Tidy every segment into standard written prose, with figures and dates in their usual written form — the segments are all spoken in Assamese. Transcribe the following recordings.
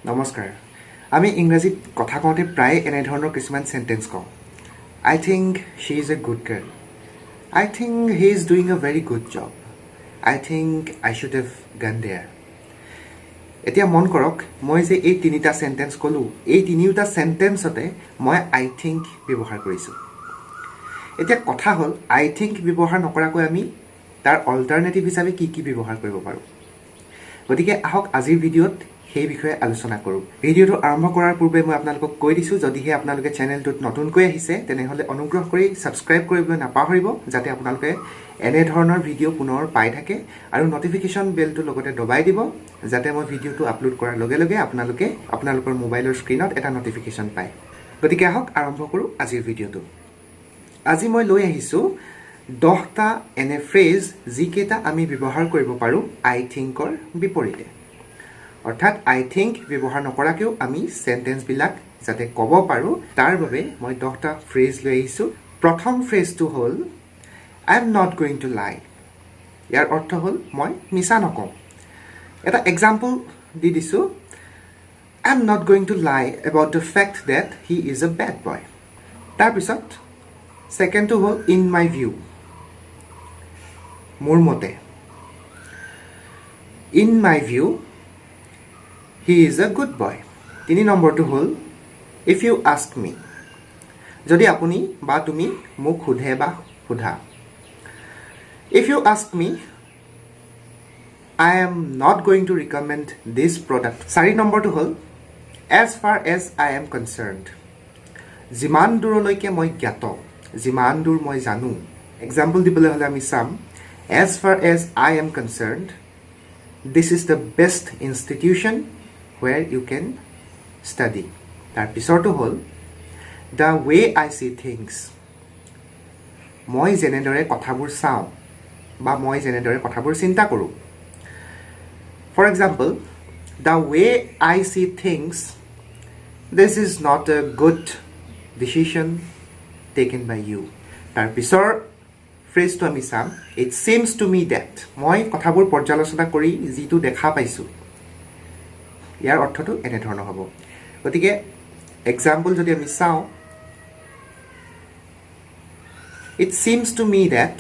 নমস্কাৰ আমি ইংৰাজীত কথা কওঁতে প্ৰায় এনে ধৰণৰ কিছুমান সেন্টেন্স কওঁ I think she is a good girl I think he is doing a very good job I think I should have gone there এতিয়া মন কৰক মই যে এই তিনিটা সেন্টেন্স কলো এই তিনিটা সেন্টেন্সতে মই I think ব্যৱহাৰ কৰিছো এতিয়া কথা হল I think ব্যৱহাৰ নকৰাকৈ আমি তাৰ অল্টাৰনেটিভ হিচাপে কি ব্যৱহাৰ কৰিব পাৰো গতিকে আহক আজিৰ ভিডিঅ'ত সেই বিষয়ে আলোচনা কৰো ভিডিঅ'টো আৰম্ভ কৰাৰ পূৰ্বে মই আপোনালোকক কৈ দিছো যদিহে আপোনালোকে চেনেলটোত নতুনকৈ আহিছে তেনেহলে অনুগ্ৰহ কৰি সাবস্ক্ৰাইব কৰিবলৈ নাপাহৰিব যাতে আপোনালোকে এনে ধৰণৰ ভিডিঅ' পুনৰ পাই থাকে আৰু নটিফিকেশন বেলটো লগতে দবাই দিব যাতে মই ভিডিঅ'টো আপলোড কৰাৰ লগে লগে আপোনালোকে আপোনালোকৰ মোবাইলৰ স্ক্ৰিনত এটা নটিফিকেশন পায় গতিকে আহক আৰম্ভ কৰো আজিৰ ভিডিঅ'টো আজি মই লৈ আহিছো 10টা এনে ফ্ৰেজ যিকেইটা আমি ব্যৱহাৰ কৰিব পাৰো I thinkৰ বিপৰীতে অৰ্থাৎ I think ব্যৱহাৰ নকৰাকেও আমি সেন্টেন্স বিলাক যাতে ক'ব পাৰো তাৰ বাবে মই 10টা ফ্ৰেজ লৈ আহিছো প্ৰথম ফ্ৰেজটো হ'ল I am not going to lie ইয়াৰ অৰ্থ হ'ল মই মিছা নকওঁ এটা এক্সাম্পল দি দিছো I am not going to lie about the fact that he is a bad boy তাৰ পিছত সেকেন্ডটো হ'ল in my view মোৰ মতে in my view he is a good boy তিনি নম্বৰটো হ'ল if you ask me যদি আপুনি বা তুমি মোক খুধে বা খুধা if you ask me I am not going to recommend this product চাৰি নম্বৰটো হ'ল as far as I am concerned যিমান দূৰলৈকে মই জ্ঞাত যিমান দূৰ মই জানো এক্সাম্পল দিবলৈ হলে আমি চাম as far as I am concerned this is the best institution where you can study তাৰ পিছৰটো হ'ল the way I see things মই জেনেদৰে কথাবোৰ চাওঁ বা মই জেনেদৰে কথাবোৰ চিন্তা কৰো for example the way I see things this is not a good decision taken by you তাৰ পিছৰ ফ্ৰেজটো আমি চাম it seems to me that মই কথাবোৰ পৰ্যালোচনা কৰি যিটো দেখা পাইছো ইয়াৰ অৰ্থটো এনে ধৰণৰ হ'ব গতিকে এক্সাম্পল যদি আমি চাওঁ it seems to me that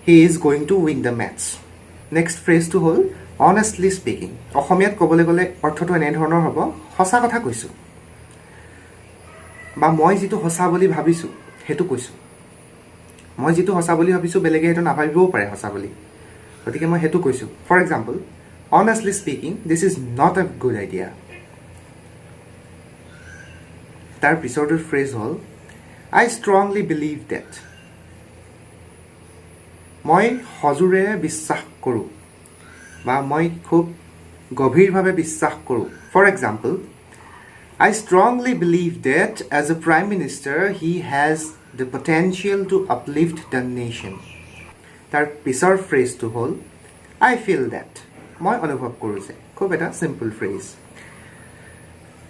he is going to win the match next ফ্ৰেজটো হ'ল honestly speaking অসমীয়াত ক'বলৈ গ'লে অৰ্থটো এনে ধৰণৰ হ'ব সঁচা কথা কৈছো বা মই যিটো সঁচা বুলি ভাবিছো হেতু কৈছো মই যিটো সঁচা বুলি ভাবিছো বেলেগে হেতু নাভাবিবও পাৰে সঁচা বুলি গতিকে মই হেতু কৈছো for example honestly speaking this is not a good idea তাৰ পিছৰটো ফ্ৰেজ হ'ল I strongly believe that মই হজুৰে বিশ্বাস কৰো বা মই খুব গভীৰভাৱে বিশ্বাস কৰো for example I strongly believe that as a prime minister he has the potential to uplift the nation তাৰ পিছৰ ফ্ৰেজটো হ'ল I feel that মই অনুভৱ কৰো যে খুব এটা সিম্পল ফ্ৰেজ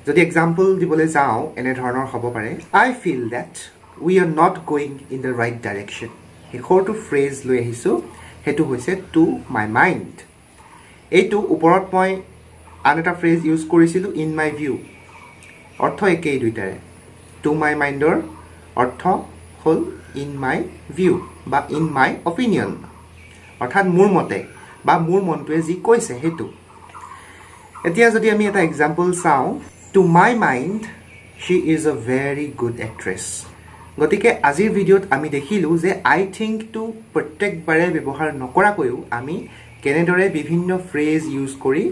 যদি এক্সাম্পল দিবলৈ যাওঁ এনে ধৰণৰ হ'ব পাৰে I feel that we are not going in the right direction হেকৰটো ফ্ৰেজ লৈ আহিছো হেতু হৈছে to my mind এইটো ওপৰত মই আন এটা ফ্ৰেজ ইউজ কৰিছিলো in my view অৰ্থ একেই দুইটাৰে to my mindৰ অৰ্থ হ'ল in my view বা in my opinion অৰ্থাৎ মোৰ মতে বা মোৰ মনটোৱে যি কৈছে হেতু এতিয়া যদি আমি এটা এক্সাম্পল চাওঁ to my mind she is a very good actress গতিকে আজিৰ ভিডিঅ'ত আমি দেখিলো যে I think to প্ৰত্যেকবাৰে ব্যৱহাৰ নকৰাকৈও আমি কেনেদৰে বিভিন্ন ফ্ৰেজ ইউজ কৰি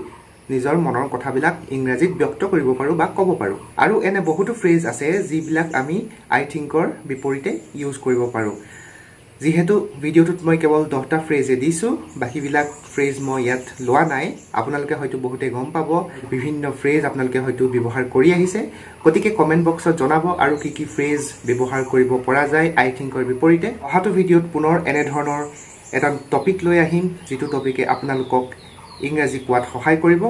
নিজৰ মনৰ কথাবিলাক ইংৰাজীত ব্যক্ত কৰিব পাৰো বা ক'ব পাৰো আৰু এনে বহুতো ফ্ৰেজ আছে যিবিলাক আমি I thinkৰ বিপৰীতে ইউজ কৰিব পাৰো যিহেতু ভিডিঅ'টোত মই কেৱল 10টা ফ্ৰেজে দিছো বাকিবিলাক ফ্ৰেজ মই ইয়াত লোৱা নাই আপোনালোকে হয়তো বহুতে গম পাব বিভিন্ন ফ্ৰেজ আপোনালোকে হয়তো ব্যৱহাৰ কৰি আহিছে গতিকে কমেন্ট বক্সত জনাব আৰু কি ফ্ৰেজ ব্যৱহাৰ কৰিব পৰা যায় I thinkৰ বিপৰীতে অহাটো ভিডিঅ'ত পুনৰ এনে ধৰণৰ এটা টপিক লৈ আহিম যিটো টপিকে আপোনালোকক ইংৰাজী কোৱাত সহায় কৰিব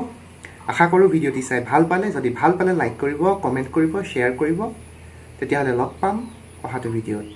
আশা কৰো ভিডিঅ'টি চাই ভাল পালে যদি ভাল পালে লাইক কৰিব কমেন্ট কৰিব শেয়াৰ কৰিব তেতিয়াহলে লগ পাম অহাটো ভিডিঅ'ত